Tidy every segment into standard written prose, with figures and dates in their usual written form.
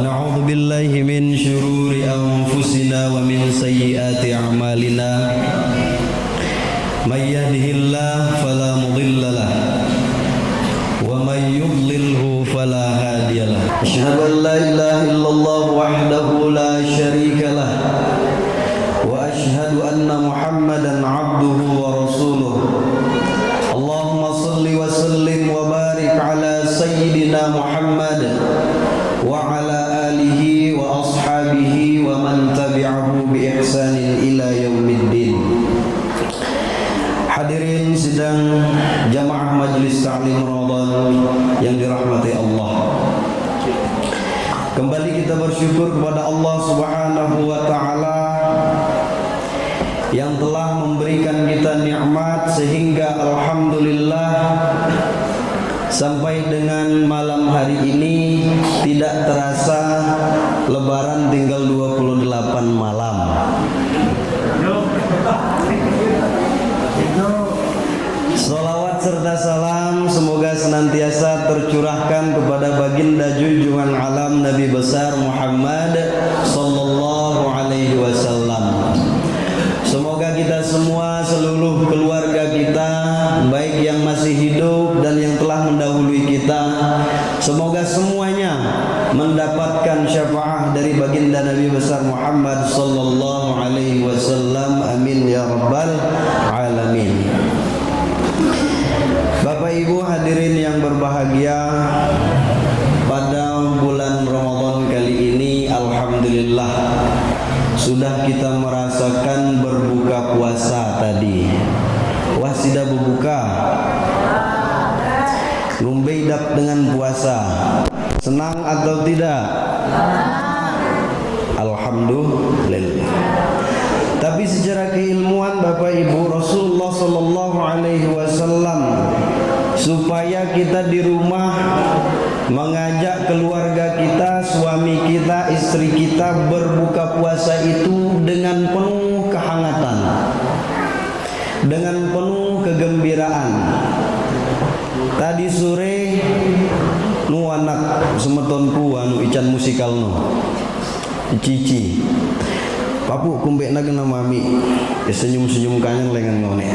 ونعوذ بالله من شرور أنفسنا ومن سيئات أعمالنا من يهده الله فلا مضل له ومن يضلله فلا هادي له أشهد أن لا إله إلا الله وحده لا شريك له وأشهد أن محمدا عبده ورسوله اللهم صل وسلم وبارك على سيدنا محمد وعلى آله وأصحابه ومن تبعه بإحسان إلى يوم الدين. Hadirin sidang jamaah Majelis Ta'lim Ramadan yang dirahmati Allah. Kembali kita bersyukur kepada Allah Subhanahu wa taala yang telah memberikan kita nikmat sehingga alhamdulillah sampai dengan malam hari ini tidak terasa lebaran tinggal 28 malam. Salawat serta salam semoga senantiasa tercurahkan kepada baginda junjungan alam Nabi besar Muhammad sallallahu alaihi wasallam. Semoga kita semua, seluruh keluarga kita, baik yang masih hidup dan yang telah mendahului kita, semoga semuanya mendapatkan syafaat dari baginda Nabi besar Muhammad sallallahu alaihi wasallam. Amin ya rabbal alamin. Bapak Ibu hadirin yang berbahagia, pada bulan Ramadan kali ini alhamdulillah sudah kita merasakan berbuka puasa tadi. Wah, sudah berbuka. Lumbeidap dengan puasa. Senang atau tidak? Alhamdulillah. Tapi secara keilmuan Bapak Ibu, Rasulullah sallallahu alaihi wasallam supaya kita di rumah mengajak keluarga kita, suami kita, istri kita berbuka puasa itu dengan penuh kehangatan, dengan penuh kegembiraan. Tadi sore nu anak semetonku anu ican musikal nu cici papu kumbek na kena mami senyum-senyum kangen lengan ngone.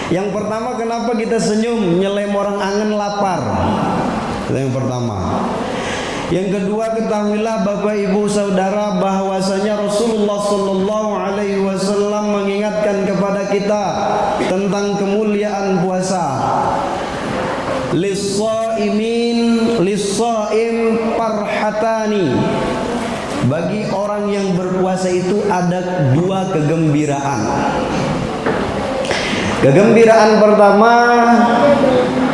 Yang pertama, kenapa kita senyum? Nyelem orang angen lapar. Yang pertama. Yang kedua, ketahuilah Bapak Ibu Saudara bahwasanya Rasulullah sallallahu alaihi wasallam mengingatkan kepada kita tentang kemuliaan puasa. Lis-shaim farhatani. Bagi orang yang berpuasa itu ada dua kegembiraan. Kegembiraan pertama,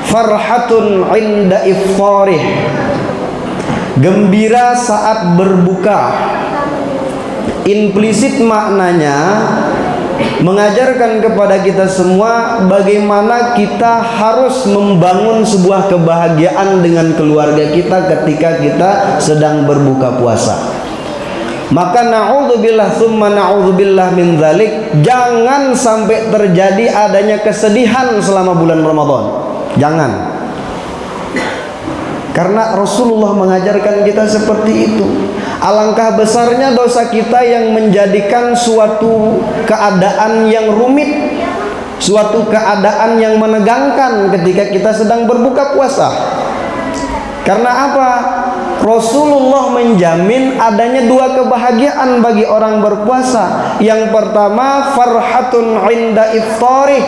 farhatun inda iftarih. Gembira saat berbuka. Implisit maknanya mengajarkan kepada kita semua bagaimana kita harus membangun sebuah kebahagiaan dengan keluarga kita ketika kita sedang berbuka puasa. Maka na'udzubillah summa na'udzubillah min dzalik, jangan sampai terjadi adanya kesedihan selama bulan Ramadan. Jangan. Karena Rasulullah mengajarkan kita seperti itu. Alangkah besarnya dosa kita yang menjadikan suatu keadaan yang rumit, suatu keadaan yang menegangkan ketika kita sedang berbuka puasa. Karena apa? Rasulullah menjamin adanya dua kebahagiaan bagi orang berpuasa. Yang pertama, farhatun inda iftarih.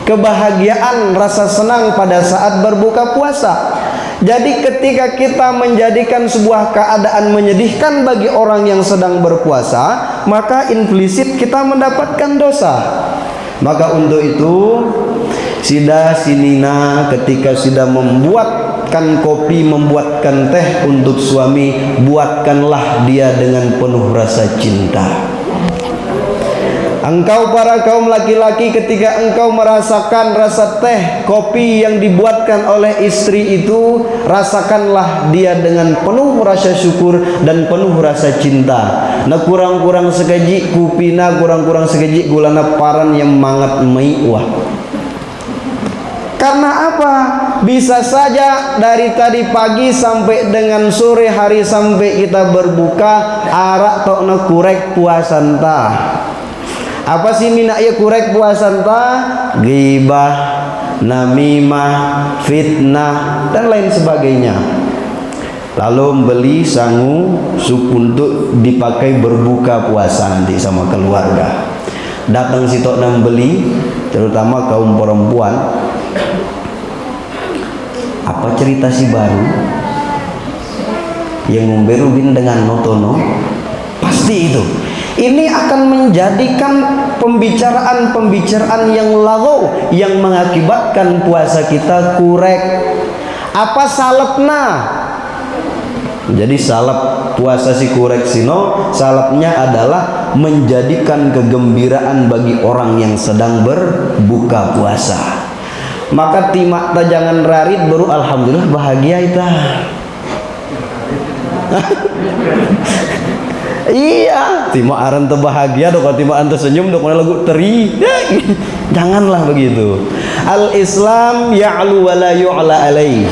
Kebahagiaan, rasa senang pada saat berbuka puasa. Jadi ketika kita menjadikan sebuah keadaan menyedihkan bagi orang yang sedang berpuasa, maka implisit kita mendapatkan dosa. Maka untuk itu, sida sinina ketika sudah membuatkan kopi, membuatkan teh untuk suami, buatkanlah dia dengan penuh rasa cinta. Engkau para kaum laki-laki, ketika engkau merasakan rasa teh, kopi yang dibuatkan oleh istri itu, rasakanlah dia dengan penuh rasa syukur dan penuh rasa cinta. Nah kurang-kurang sekeji kupina, kurang-kurang sekeji gulana paran yang mangat meiwah. Karena apa? Bisa saja dari tadi pagi sampai dengan sore hari sampai kita berbuka arak tokna kurek puasanta. Apa sih mina ya kurek puasanta? Ghibah, namimah, fitnah dan lain sebagainya. Lalu beli sangu untuk dipakai berbuka puasa nanti sama keluarga. Datang si tok nang beli, terutama kaum perempuan. Apa cerita si baru yang memberubin dengan notono? Pasti itu. Ini akan menjadikan pembicaraan yang lagu yang mengakibatkan puasa kita kurek. Apa salapna? Jadi salap puasa si kurek sino, salapnya adalah menjadikan kegembiraan bagi orang yang sedang berbuka puasa. Maka timak ta jangan rarit baru alhamdulillah bahagia ita. Iya, timak aran teu bahagia dok, timak anta senyum dok lagu teri. Janganlah begitu. Al Islam ya'lu wa la yu'la alaih.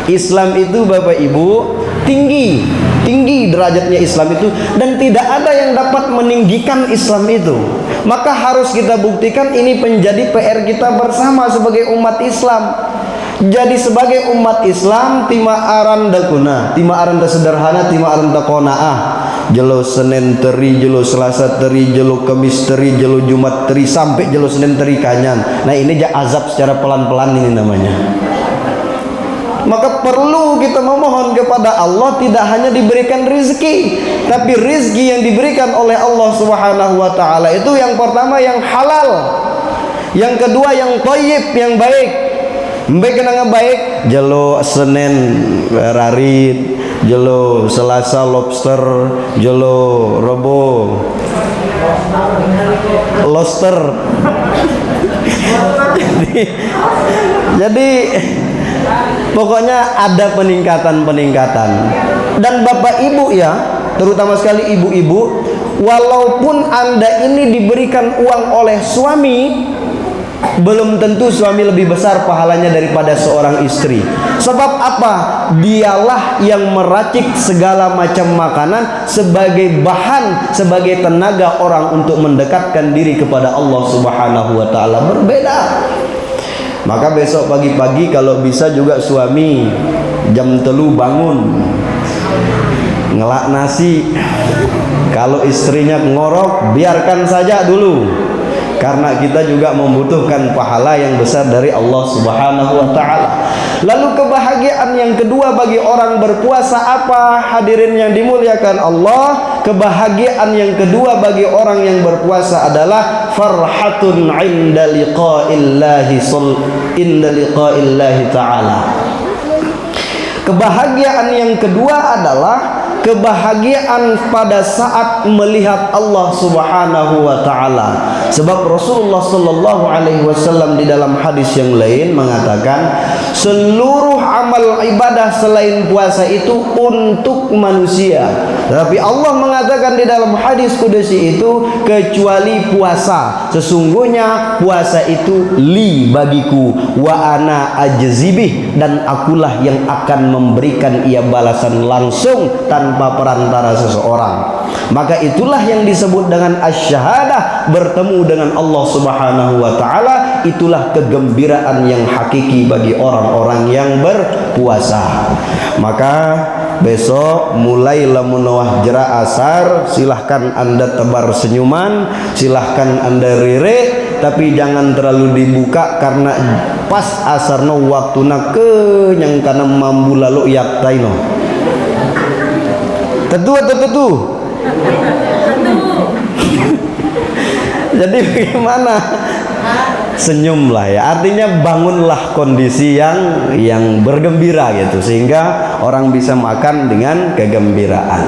Islam itu Bapak Ibu tinggi derajatnya Islam itu, dan tidak ada yang dapat meninggikan Islam itu. Maka harus kita buktikan, ini menjadi PR kita bersama sebagai umat Islam. Jadi sebagai umat Islam tima aran dakuna, tima aran da sederhana, tima aran da qanaah. Jelo Senin teri, jelo Selasa teri, jelo Kamis teri, jelo Jumat teri, sampai jelo Senin teri kanyan. Nah ini azab secara pelan-pelan ini namanya. Maka perlu kita memohon kepada Allah tidak hanya diberikan rizki, tapi rizki yang diberikan oleh Allah Subhanahu wa ta'ala itu yang pertama yang halal, yang kedua yang thayyib, yang baik. Baik kenanga baik, jelo Senin rarit, jelo Selasa lobster, jelo Rebo lobster. Jadi pokoknya ada peningkatan. Dan Bapak Ibu ya, terutama sekali ibu-ibu, walaupun Anda ini diberikan uang oleh suami, belum tentu suami lebih besar pahalanya daripada seorang istri. Sebab apa? Dialah yang meracik segala macam makanan sebagai bahan, sebagai tenaga orang untuk mendekatkan diri kepada Allah Subhanahu wa ta'ala. Berbeda. Maka besok pagi-pagi kalau bisa juga suami jam 3 bangun ngelak nasi. Kalau istrinya ngorok, biarkan saja dulu, karena kita juga membutuhkan pahala yang besar dari Allah Subhanahu wa ta'ala. Lalu kebahagiaan yang kedua bagi orang berpuasa apa? Hadirin yang dimuliakan Allah, kebahagiaan yang kedua bagi orang yang berpuasa adalah farhatun inda liqa'illahi ta'ala. Kebahagiaan yang kedua adalah kebahagiaan pada saat melihat Allah Subhanahu wa ta'ala. Sebab Rasulullah sallallahu alaihi wasallam di dalam hadis yang lain mengatakan, seluruh amal ibadah selain puasa itu untuk manusia, tapi Allah mengatakan di dalam hadis kudusi itu, kecuali puasa, sesungguhnya puasa itu li bagiku, wa ana ajzibih, dan akulah yang akan memberikan ia balasan langsung tanpa perantara seseorang. Maka itulah yang disebut dengan asy-syahadah, bertemu dengan Allah Subhanahu wa ta'ala. Itulah kegembiraan yang hakiki bagi orang-orang yang berpuasa. Maka besok mulai lamunawah jera asar, silahkan Anda tebar senyuman, silahkan Anda ririk, tapi jangan terlalu dibuka, karena pas asarno waktuna kenyang kana mambu lalu yaktaino. Tentu. Jadi bagaimana? Senyumlah ya, artinya bangunlah kondisi yang bergembira gitu, sehingga orang bisa makan dengan kegembiraan.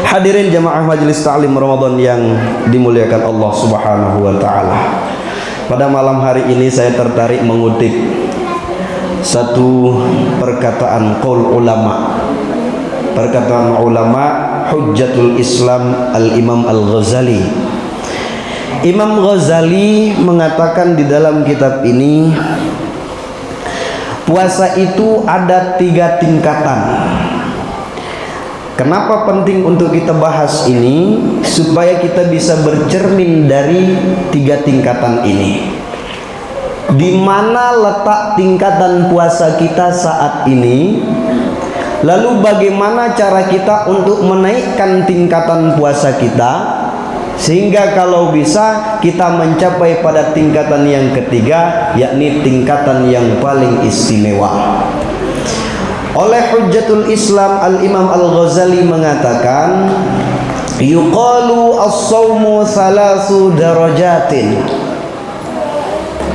Hadirin jamaah majelis ta'lim Ramadan yang dimuliakan Allah Subhanahu wa ta'ala, pada malam hari ini saya tertarik mengutip satu perkataan qaul ulama, perkataan ulama Hujjatul Islam Al-Imam Al-Ghazali. Imam Ghazali mengatakan di dalam kitab ini, puasa itu ada 3 tingkatan. Kenapa penting untuk kita bahas ini? Supaya kita bisa bercermin dari 3 tingkatan ini. Di mana letak tingkatan puasa kita saat ini? Lalu bagaimana cara kita untuk menaikkan tingkatan puasa kita, sehingga kalau bisa kita mencapai pada tingkatan yang ketiga, yakni tingkatan yang paling istimewa. Oleh Hujjatul Islam Al-Imam Al-Ghazali mengatakan, yuqalu as-sawmu thalathu darajatin.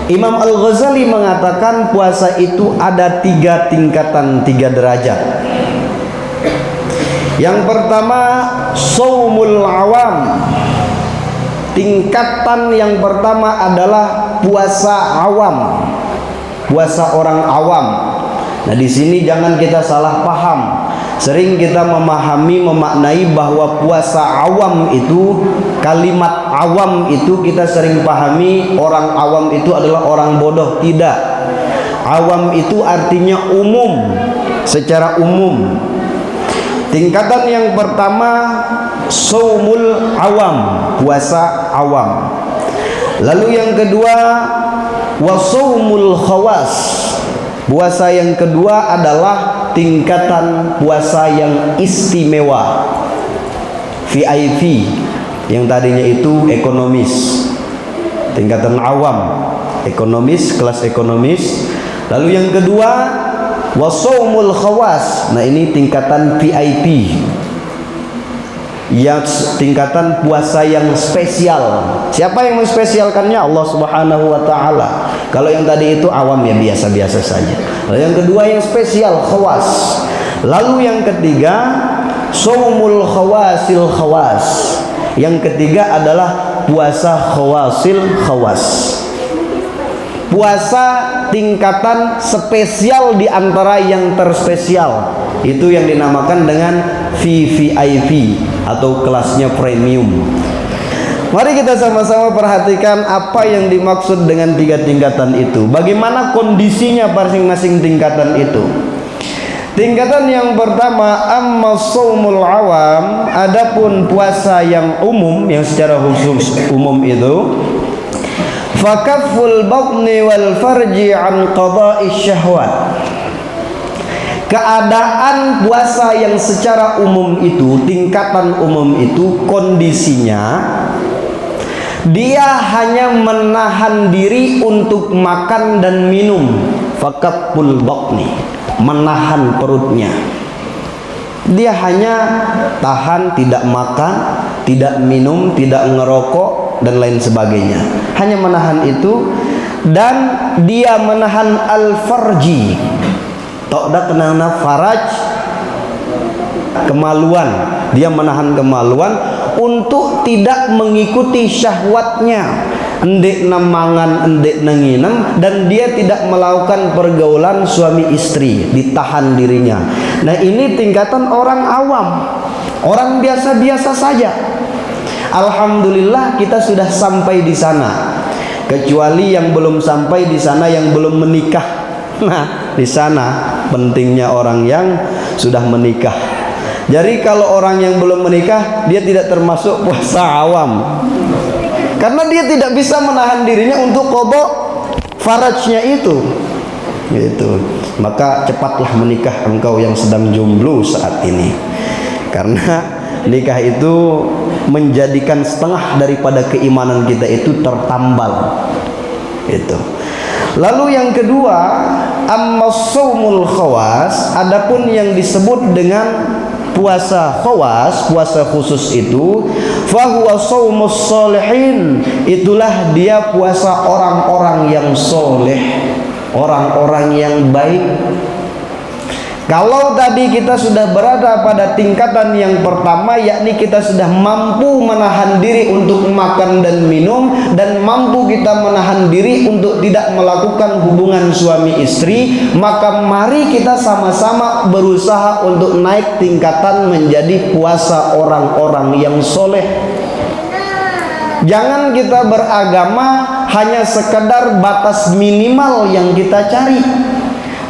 Imam Al-Ghazali mengatakan puasa itu ada 3 tingkatan, 3 derajat. Yang pertama, shaumul awam. Tingkatan yang pertama adalah puasa awam, puasa orang awam. Nah, di sini jangan kita salah paham. Sering kita memaknai bahwa puasa awam itu, kalimat awam itu kita sering pahami orang awam itu adalah orang bodoh. Tidak. Awam itu artinya umum, secara umum. Tingkatan yang pertama, shaumul awam, puasa awam. Lalu yang kedua, wasaumul khawas. Puasa yang kedua adalah tingkatan puasa yang istimewa, VIP, yang tadinya itu ekonomis. Tingkatan awam, ekonomis, kelas ekonomis. Lalu yang kedua, wasaumul khawas. Nah, ini tingkatan VIP, yang tingkatan puasa yang spesial. Siapa yang menspesialkannya? Allah Subhanahu wa taala. Kalau yang tadi itu awam, ya biasa-biasa saja. Lalu yang kedua yang spesial, khawas. Lalu yang ketiga, shaumul khawasil khawas. Yang ketiga adalah puasa khawasil khawas. Puasa tingkatan spesial di antara yang terspesial. Itu yang dinamakan dengan VVIP atau kelasnya premium. Mari kita sama-sama perhatikan apa yang dimaksud dengan 3 tingkatan itu. Bagaimana kondisinya masing-masing tingkatan itu. Tingkatan yang pertama, amma shaumul awam, adapun puasa yang umum, yang secara khusus umum itu, fakaful batni wal farji an qada'i syahwat. Keadaan puasa yang secara umum itu, tingkatan umum itu, kondisinya dia hanya menahan diri untuk makan dan minum. Fakaful batni, menahan perutnya. Dia hanya tahan, tidak makan, tidak minum, tidak ngerokok dan lain sebagainya. Hanya menahan itu. Dan dia menahan al-farji. Tokda kenana faraj, kemaluan. Dia menahan kemaluan untuk tidak mengikuti syahwatnya. Endek namangan, endek nanginam, dan dia tidak melakukan pergaulan suami istri, ditahan dirinya. Nah, ini tingkatan orang awam, orang biasa-biasa saja. Alhamdulillah kita sudah sampai di sana. Kecuali yang belum sampai di sana, yang belum menikah. Nah, di sana pentingnya orang yang sudah menikah. Jadi kalau orang yang belum menikah, dia tidak termasuk puasa awam. Karena dia tidak bisa menahan dirinya untuk qada farajnya itu. Gitu. Maka cepatlah menikah engkau yang sedang jomblo saat ini. Karena nikah itu menjadikan setengah daripada keimanan kita itu tertambal. Itu. Lalu yang kedua, amma shaumul khawas, adapun yang disebut dengan puasa khawas, puasa khusus itu, fahuwa shaumus sholihin, itulah dia puasa orang-orang yang soleh, orang-orang yang baik. Kalau tadi kita sudah berada pada tingkatan yang pertama, yakni kita sudah mampu menahan diri untuk makan dan minum, dan mampu kita menahan diri untuk tidak melakukan hubungan suami istri, maka mari kita sama-sama berusaha untuk naik tingkatan menjadi puasa orang-orang yang soleh. Jangan kita beragama hanya sekedar batas minimal yang kita cari.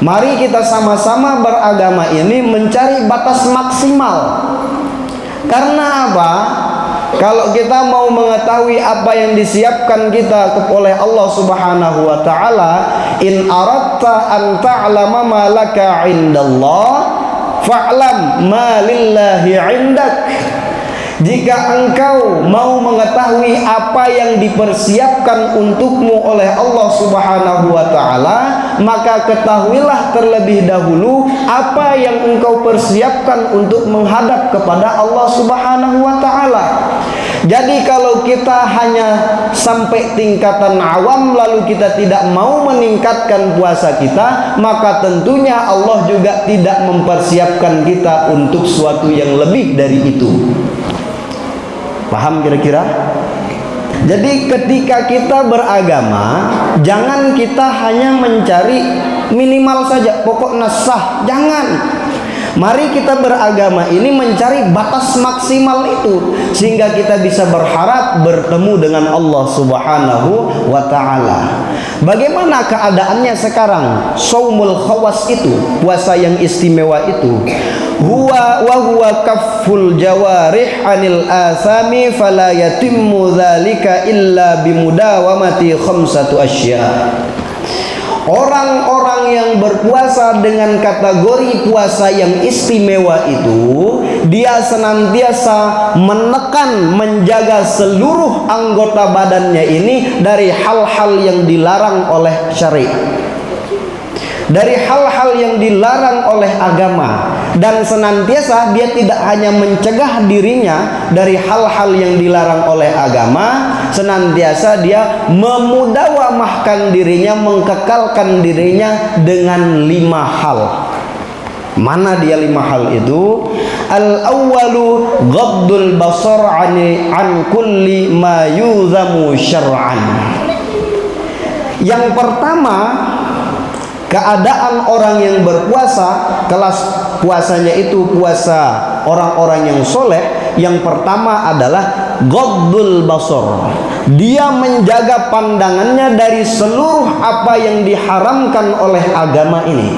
Mari kita sama-sama beragama ini mencari batas maksimal. Karena apa? Kalau kita mau mengetahui apa yang disiapkan kita oleh Allah Subhanahu wa taala, in aratta an ta'lama ma laka 'indallah fa'lam ma lillahi 'indak. Jika engkau mau mengetahui apa yang dipersiapkan untukmu oleh Allah Subhanahu wa taala, maka ketahuilah terlebih dahulu apa yang engkau persiapkan untuk menghadap kepada Allah Subhanahu wa taala. Jadi kalau kita hanya sampai tingkatan awam lalu kita tidak mau meningkatkan puasa kita, maka tentunya Allah juga tidak mempersiapkan kita untuk suatu yang lebih dari itu. Paham kira-kira? Jadi ketika kita beragama, jangan kita hanya mencari minimal saja, pokoknya sah, jangan. Mari kita beragama ini mencari batas maksimal itu, sehingga kita bisa berharap bertemu dengan Allah Subhanahu wa ta'ala. Bagaimana keadaannya sekarang? Shaumul khawas itu, puasa yang istimewa itu, huwa kafful jawarih anil asami fala yatimmu dzalika illa bimudawamati khamsatu asya. Orang-orang yang berpuasa dengan kategori puasa yang istimewa itu, dia senantiasa menekan, menjaga seluruh anggota badannya ini dari hal-hal yang dilarang oleh syariat, dari hal-hal yang dilarang oleh agama, dan senantiasa dia tidak hanya mencegah dirinya dari hal-hal yang dilarang oleh agama, senantiasa dia memudawamahkan dirinya, mengkekalkan dirinya dengan 5 hal. Mana dia 5 hal itu? Al-awwalu ghaddul basar an kulli ma yuzamu syar'an. Yang pertama, keadaan orang yang berpuasa, kelas puasanya itu puasa orang-orang yang soleh. Yang pertama adalah ghaddul basar. Dia menjaga pandangannya dari seluruh apa yang diharamkan oleh agama ini.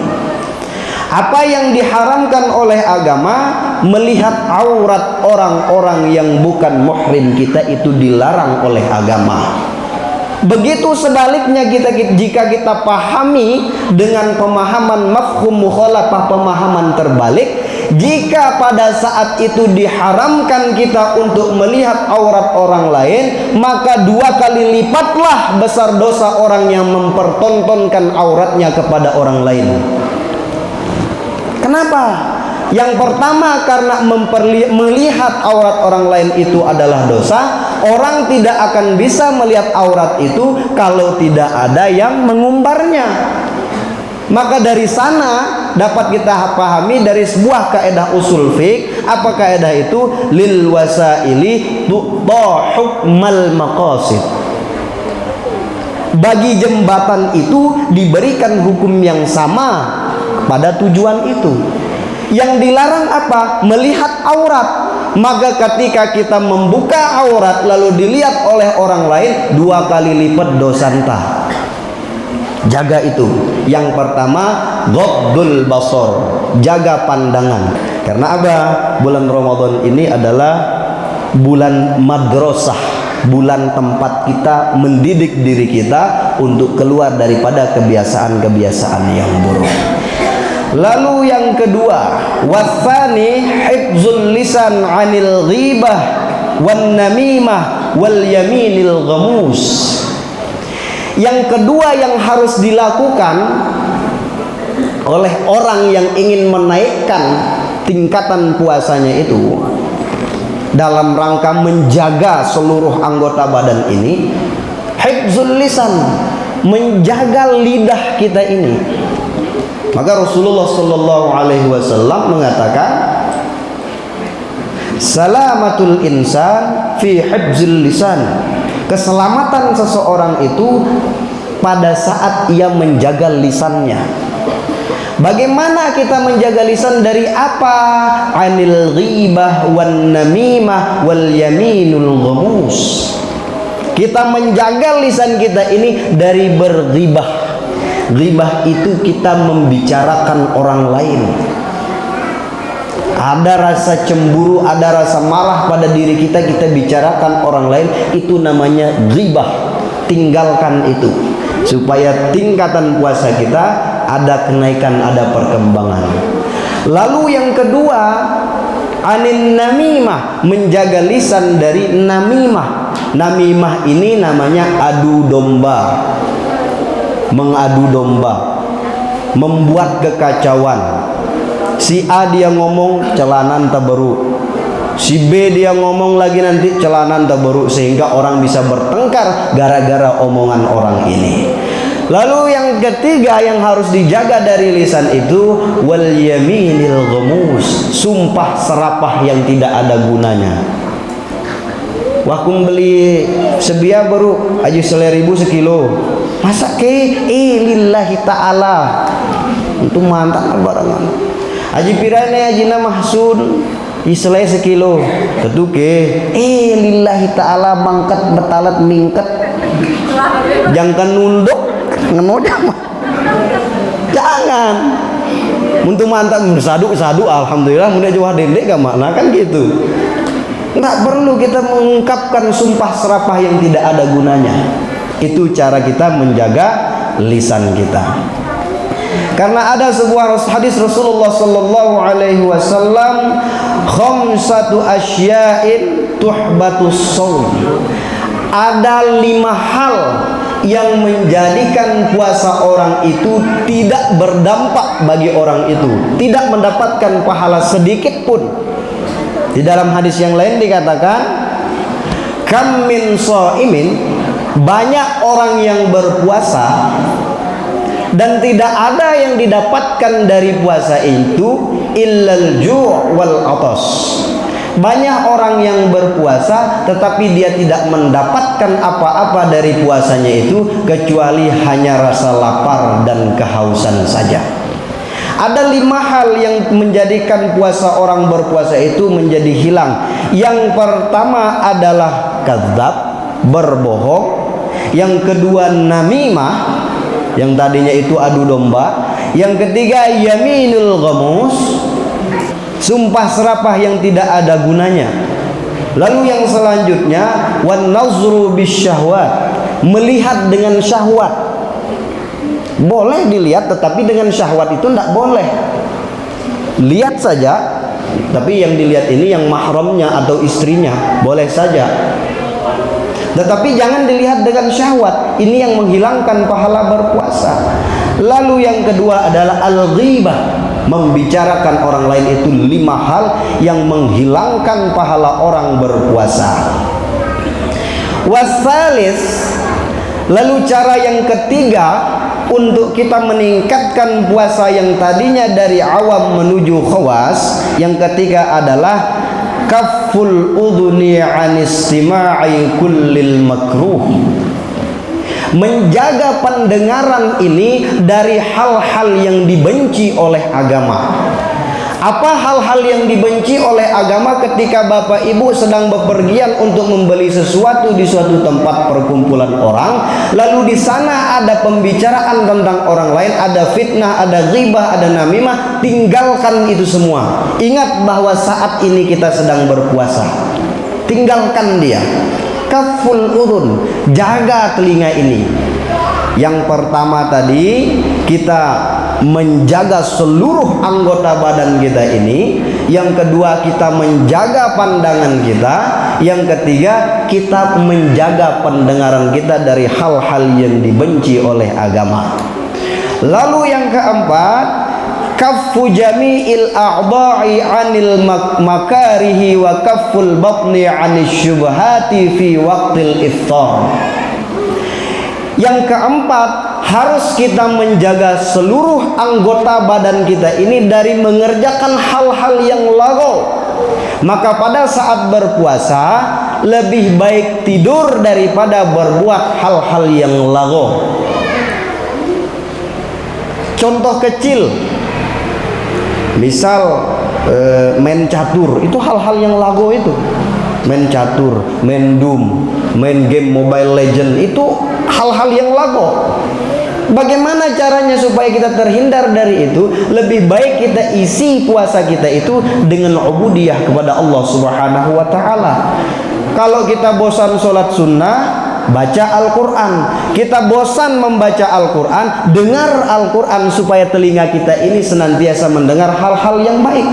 Apa yang diharamkan oleh agama, melihat aurat orang-orang yang bukan muhrim kita itu dilarang oleh agama. Begitu sebaliknya jika kita pahami dengan pemahaman mafhum mukhalafah, pemahaman terbalik, jika pada saat itu diharamkan kita untuk melihat aurat orang lain, maka 2 kali lipatlah besar dosa orang yang mempertontonkan auratnya kepada orang lain. Kenapa? Yang pertama, karena melihat aurat orang lain itu adalah dosa. Orang tidak akan bisa melihat aurat itu kalau tidak ada yang mengumbarnya. Maka dari sana dapat kita pahami dari sebuah kaidah usul fiqh. Apa kaidah itu? Lil wasaili hukmal maqasid. Bagi jembatan itu diberikan hukum yang sama pada tujuan itu. Yang dilarang apa? Melihat aurat. Maka ketika kita membuka aurat lalu dilihat oleh orang lain, 2 kali lipat dosa entah. Jaga itu. Yang pertama, ghaddul basar, jaga pandangan. Karena apa? Bulan Ramadan ini adalah bulan madrasah, bulan tempat kita mendidik diri kita untuk keluar daripada kebiasaan-kebiasaan yang buruk. Lalu yang kedua, watsani hifzul lisan 'anil ghibah wan namimah wal yaminil ghamus. Yang kedua yang harus dilakukan oleh orang yang ingin menaikkan tingkatan puasanya itu dalam rangka menjaga seluruh anggota badan ini, hifzul lisan, menjaga lidah kita ini. Maka Rasulullah Shallallahu Alaihi Wasallam mengatakan, salamatul insan fi hifzil lisan. Keselamatan seseorang itu pada saat ia menjaga lisannya. Bagaimana kita menjaga lisan dari apa? Anil ghibah wan namimah wal yaminul ghamus. Kita menjaga lisan kita ini dari berghibah, Ghibah itu kita membicarakan orang lain. Ada rasa cemburu, ada rasa marah pada diri kita, kita bicarakan orang lain, itu namanya ghibah. Tinggalkan itu, supaya tingkatan puasa kita ada kenaikan, ada perkembangan. Lalu yang kedua, anin namimah, menjaga lisan dari namimah. Namimah ini namanya adu domba, mengadu domba, membuat kekacauan. Si A dia ngomong celanan tabaru, si B dia ngomong lagi nanti celanan tabaru, sehingga orang bisa bertengkar gara-gara omongan orang ini. Lalu yang ketiga yang harus dijaga dari lisan itu, wal yaminil ghamus, sumpah serapah yang tidak ada gunanya. Wakung beli sebia baru aja 10.000 sekilo, masa ke lillahi ta'ala, itu mantap barangan. Aji pirane ajina mahsun iselai sekilo, tentu ke lillahi ta'ala, mangkat betalat mingkat, jangan nunduk ngenoja mah, jangan untuk mantap sadu alhamdulillah mudah jawah dendek gak makna kan gitu. Nggak perlu kita mengungkapkan sumpah serapah yang tidak ada gunanya. Itu cara kita menjaga lisan kita. Karena ada sebuah hadis Rasulullah sallallahu alaihi wasallam, khamsatu asya'in tuhbatus shaum. Ada 5 hal yang menjadikan puasa orang itu tidak berdampak bagi orang itu, tidak mendapatkan pahala sedikit pun. Di dalam hadis yang lain dikatakan, kam min shaimin, banyak orang yang berpuasa dan tidak ada yang didapatkan dari puasa itu illal ju' wal atas. Banyak orang yang berpuasa tetapi dia tidak mendapatkan apa-apa dari puasanya itu kecuali hanya rasa lapar dan kehausan saja. Ada 5 hal yang menjadikan puasa orang berpuasa itu menjadi hilang. Yang pertama adalah kadzab, berbohong. Yang kedua namimah, yang tadinya itu adu domba. Yang ketiga yaminul ghamus, sumpah serapah yang tidak ada gunanya. Lalu yang selanjutnya wan nazru bisyahwat, melihat dengan syahwat. Boleh dilihat tetapi dengan syahwat itu tidak boleh. Lihat saja, tapi yang dilihat ini yang mahramnya atau istrinya boleh saja. Tetapi jangan dilihat dengan syahwat. Ini yang menghilangkan pahala berpuasa. Lalu yang kedua adalah al-ghibah, membicarakan orang lain, itu 5 hal yang menghilangkan pahala orang berpuasa. Wasalis, lalu cara yang ketiga untuk kita meningkatkan puasa yang tadinya dari awam menuju khawas, yang ketiga adalah kafful udhuni an istima'i kullil makruh, menjaga pendengaran ini dari hal-hal yang dibenci oleh agama. Apa hal-hal yang dibenci oleh agama? Ketika bapak ibu sedang bepergian untuk membeli sesuatu di suatu tempat perkumpulan orang, lalu di sana ada pembicaraan tentang orang lain, ada fitnah, ada ghibah, ada namimah, tinggalkan itu semua. Ingat bahwa saat ini kita sedang berpuasa, tinggalkan dia. Kaful udhun, jaga telinga ini. Yang pertama tadi kita menjaga seluruh anggota badan kita ini. Yang kedua kita menjaga pandangan kita. Yang ketiga kita menjaga pendengaran kita dari hal-hal yang dibenci oleh agama. Lalu yang keempat, kaffu jami'il a'dha'i 'anil makarihi wa kafful batni 'anis syubhati fi waqtil iftar. Yang keempat, harus kita menjaga seluruh anggota badan kita ini dari mengerjakan hal-hal yang lagau. Maka pada saat berpuasa lebih baik tidur daripada berbuat hal-hal yang lagau. Contoh kecil, misal main catur, itu hal-hal yang lago itu. Main catur, main doom, main game Mobile Legend, itu hal-hal yang lago. Bagaimana caranya supaya kita terhindar dari itu? Lebih baik kita isi puasa kita itu dengan ubudiyah kepada Allah Subhanahu wa taala. Kalau kita bosan sholat sunnah, baca Al-Quran. Kita bosan membaca Al-Quran, dengar Al-Quran supaya telinga kita ini senantiasa mendengar hal-hal yang baik.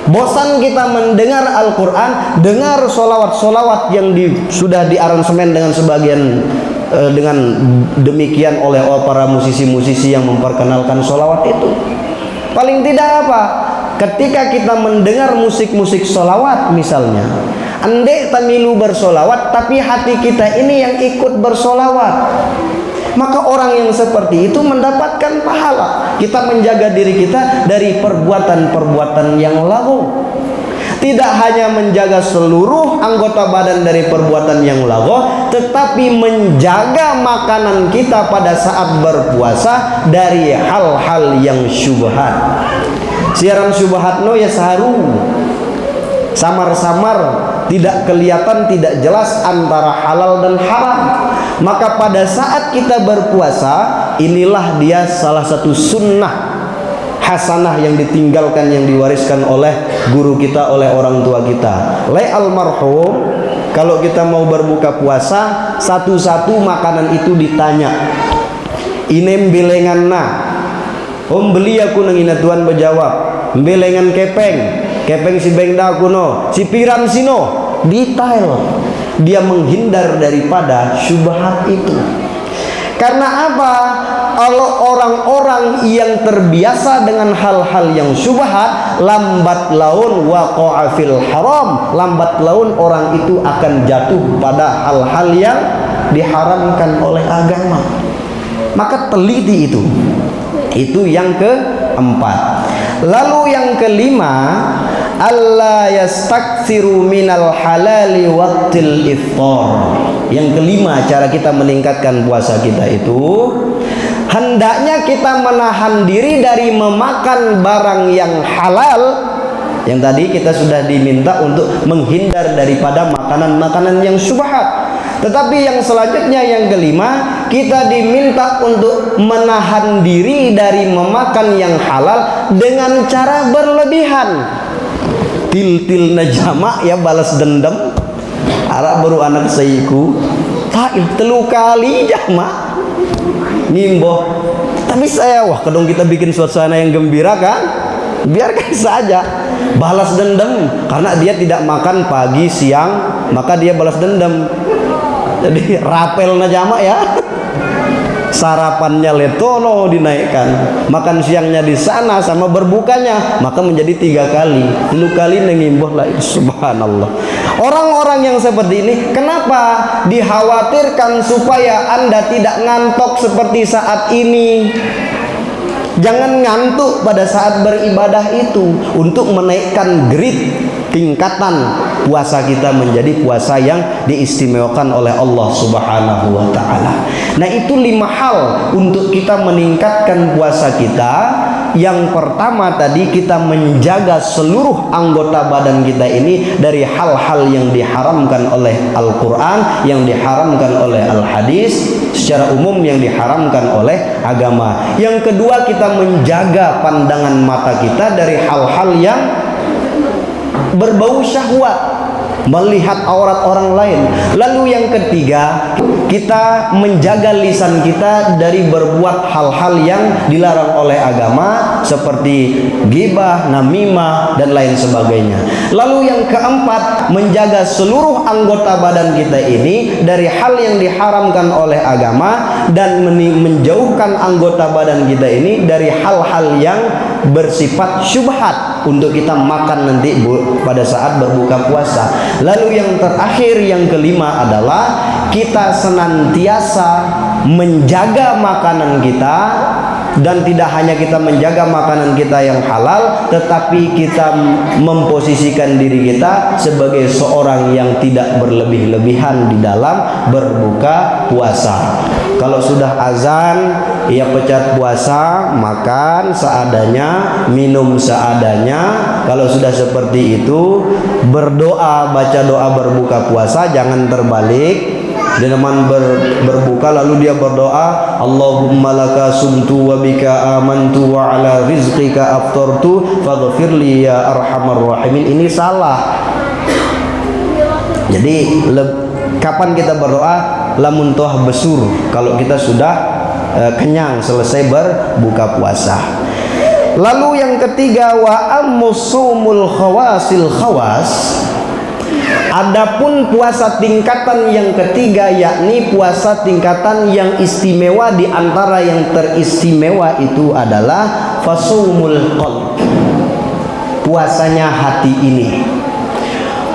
Bosan kita mendengar Al-Quran, dengar solawat-solawat yang sudah diaransemen dengan dengan demikian oleh para musisi-musisi yang memperkenalkan solawat itu. Paling tidak apa? Ketika kita mendengar musik-musik solawat misalnya, andai tamilu bersolawat tapi hati kita ini yang ikut bersolawat, maka orang yang seperti itu mendapatkan pahala. Kita menjaga diri kita dari perbuatan-perbuatan yang laghu. Tidak hanya menjaga seluruh anggota badan dari perbuatan yang laghu, tetapi menjaga makanan kita pada saat berpuasa dari hal-hal yang syubhat. Siaran syubhat no ya saharu, samar-samar, tidak kelihatan, tidak jelas antara halal dan haram. Maka pada saat kita berpuasa, inilah dia salah satu sunnah hasanah yang ditinggalkan, yang diwariskan oleh guru kita, oleh orang tua kita. Lai almarhum, kalau kita mau berbuka puasa, satu-satu makanan itu ditanya. Inem bilengan na, beli aku nangina tuan berjawab, bilengan kepeng si bengda kuno, si piram sino, detail. Dia menghindar daripada syubhat itu. Karena apa? Kalau orang-orang yang terbiasa dengan hal-hal yang syubhat, lambat laun waqa'a fil haram, lambat laun orang itu akan jatuh pada hal-hal yang diharamkan oleh agama. Maka teliti itu. Itu yang keempat. Lalu yang kelima, alla yastaksiru minal halali waqtil iftar. Yang kelima, cara kita meningkatkan puasa kita itu, hendaknya kita menahan diri dari memakan barang yang halal. Yang tadi kita sudah diminta untuk menghindar daripada makanan-makanan yang syubhat. Tetapi yang selanjutnya, yang kelima, kita diminta untuk menahan diri dari memakan yang halal dengan cara berlebihan. Til najama ya, balas dendam. Arak baru anak sayiku tail telu kali jama ngimboh. Tapi saya, wah kadang kita bikin suasana yang gembira kan, biarkan saja. Balas dendam karena dia tidak makan pagi siang, maka dia balas dendam. Jadi rapel najama ya, sarapannya letono dinaikkan, makan siangnya di sana sama berbukanya, maka menjadi 3 kali, 3 kali nengimboh lah. Subhanallah. Orang-orang yang seperti ini, kenapa dikhawatirkan supaya Anda tidak ngantuk seperti saat ini? Jangan ngantuk pada saat beribadah itu, untuk menaikkan grade, tingkatan puasa kita menjadi puasa yang diistimewakan oleh Allah Subhanahu wa taala. Nah, itu 5 hal untuk kita meningkatkan puasa kita. Yang pertama tadi, kita menjaga seluruh anggota badan kita ini dari hal-hal yang diharamkan oleh Al-Quran, yang diharamkan oleh Al-Hadis, secara umum yang diharamkan oleh agama. Yang kedua, kita menjaga pandangan mata kita dari hal-hal yang berbau syahwat, melihat aurat orang lain. Lalu yang ketiga, kita menjaga lisan kita dari berbuat hal-hal yang dilarang oleh agama, seperti ghibah, namimah, dan lain sebagainya. Lalu yang keempat, menjaga seluruh anggota badan kita ini dari hal yang diharamkan oleh agama, dan menjauhkan anggota badan kita ini dari hal-hal yang bersifat syubhat untuk kita makan nanti pada saat berbuka puasa. Lalu yang terakhir, yang kelima adalah kita senantiasa menjaga makanan kita, dan tidak hanya kita menjaga makanan kita yang halal, tetapi kita memposisikan diri kita sebagai seorang yang tidak berlebih-lebihan di dalam berbuka puasa. Kalau sudah azan, ya pecat puasa, makan seadanya, minum seadanya. Kalau sudah seperti itu, berdoa, baca doa berbuka puasa, jangan terbalik. Dia berbuka lalu dia berdoa, Allahumma laka sumtu wa bika amantu wa ala rizqika aftartu faghfirli ya arhamar rahimin. Ini salah. Jadi kapan kita berdoa? Lamun toh besur, kalau kita sudah kenyang selesai berbuka puasa. Lalu yang ketiga, wa ammusumul khawasil khawas. Adapun puasa tingkatan yang ketiga, yakni puasa tingkatan yang istimewa, di antara yang teristimewa itu adalah fasumul qalb. Puasanya hati ini.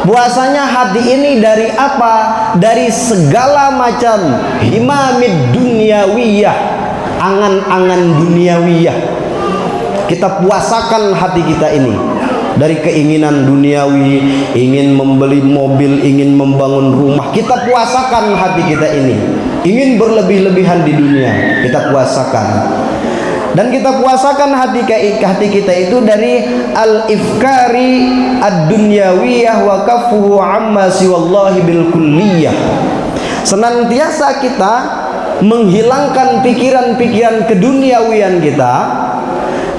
Puasanya hati ini dari apa? Dari segala macam himamid dunyawiyah, angan-angan duniawiyah. Kita puasakan hati kita ini dari keinginan duniawi, ingin membeli mobil, ingin membangun rumah. Kita puasakan hati kita ini. Ingin berlebih-lebihan di dunia, kita puasakan. Dan kita puasakan hati kita itu dari al-ifkari ad-dunyawiyah wa kafuhu amma siwallahi bil kulliyah. Senantiasa kita menghilangkan pikiran-pikiran keduniawian kita,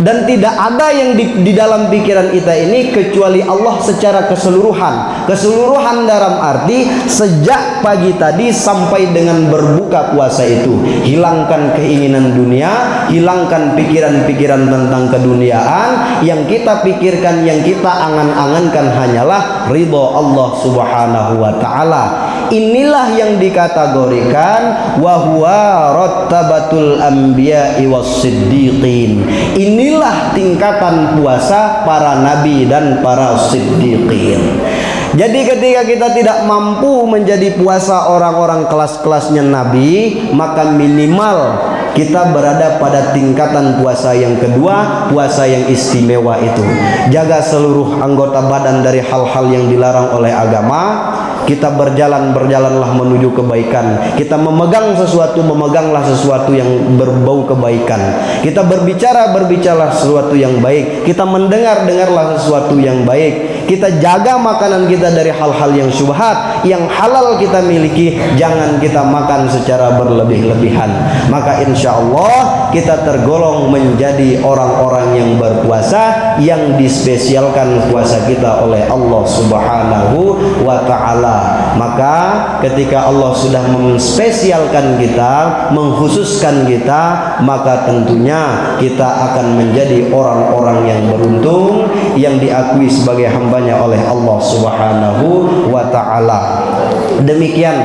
dan tidak ada yang di dalam pikiran kita ini kecuali Allah secara keseluruhan. Keseluruhan dalam arti sejak pagi tadi sampai dengan berbuka puasa itu. Hilangkan keinginan dunia, hilangkan pikiran-pikiran tentang keduniaan. Yang kita pikirkan, yang kita angan-angankan hanyalah ridho Allah Subhanahu wa taala. Inilah yang dikategorikan wa huwa rattabatul anbiya'i was-siddiqin. Inilah tingkatan puasa para nabi dan para siddiqin. Jadi ketika kita tidak mampu menjadi puasa orang-orang kelas-kelasnya nabi, maka minimal kita berada pada tingkatan puasa yang kedua, puasa yang istimewa itu. Jaga seluruh anggota badan dari hal-hal yang dilarang oleh agama. Kita berjalanlah menuju kebaikan. Kita memeganglah sesuatu yang berbau kebaikan. Kita berbicara sesuatu yang baik. Kita mendengarlah sesuatu yang baik. Kita jaga makanan kita dari hal-hal yang syubhat. Yang halal kita miliki, jangan kita makan secara berlebih-lebihan. Maka insya Allah kita tergolong menjadi orang-orang yang berpuasa, yang dispesialkan puasa kita oleh Allah Subhanahu wa ta'ala. Maka ketika Allah sudah menspesialkan kita, mengkhususkan kita, maka tentunya kita akan menjadi orang-orang yang beruntung, yang diakui sebagai hambanya oleh Allah Subhanahu wa ta'ala. Demikian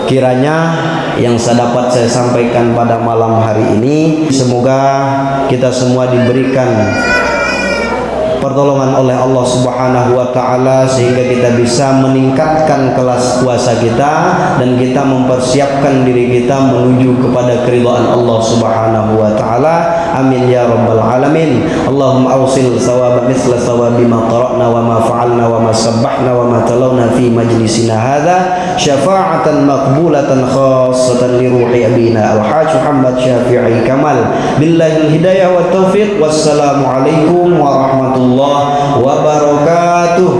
kiranya yang dapat saya sampaikan pada malam hari ini. Semoga kita semua diberikan pertolongan oleh Allah Subhanahu wa ta'ala, sehingga kita bisa meningkatkan kelas puasa kita dan kita mempersiapkan diri kita menuju kepada keridhaan Allah Subhanahu wa ta'ala. Amin ya rabbal alamin. Allahumma awsil sawaba misla sawabi ma qara'na wa ma fa'alna wa ma sabbahna wa ma talawna fi majlisina hadha syafa'atan maqbulatan khassatan li ruhi abina al-hajj Muhammad Syafi'i Kamal. Billahil hidayah wa taufiq. Wassalamu alaikum warahmatullahi wabarakatuh.